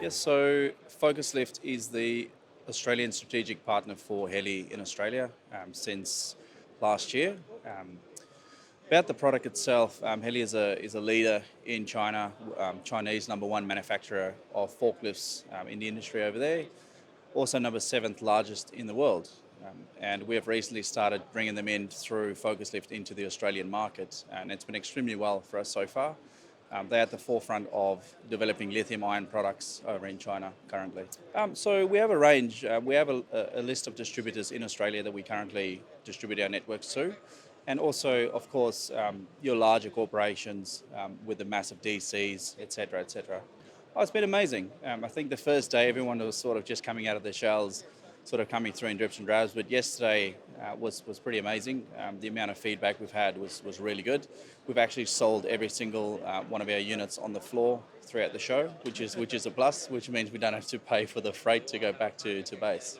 Yes, so Focuslift is the Australian strategic partner for Heli in Australia since last year. Um, about the product itself, Heli is a leader in China, Chinese number one manufacturer of forklifts in the industry over there, also number seventh largest in the world. And we have recently started bringing them in through Focuslift into the Australian market, and it's been extremely well for us so far. They're at the forefront of developing lithium-ion products over in China currently. So we have a range. We have a list of distributors in Australia that we currently distribute our networks to. And also, of course, your larger corporations with the massive DCs, et cetera, et cetera. Oh, it's been amazing. I think the first day everyone was sort of just coming out of their shells, sort of coming through in drips and drabs. But yesterday was pretty amazing. The amount of feedback we've had was really good. We've actually sold every single one of our units on the floor throughout the show, which is a plus, which means we don't have to pay for the freight to go back to base.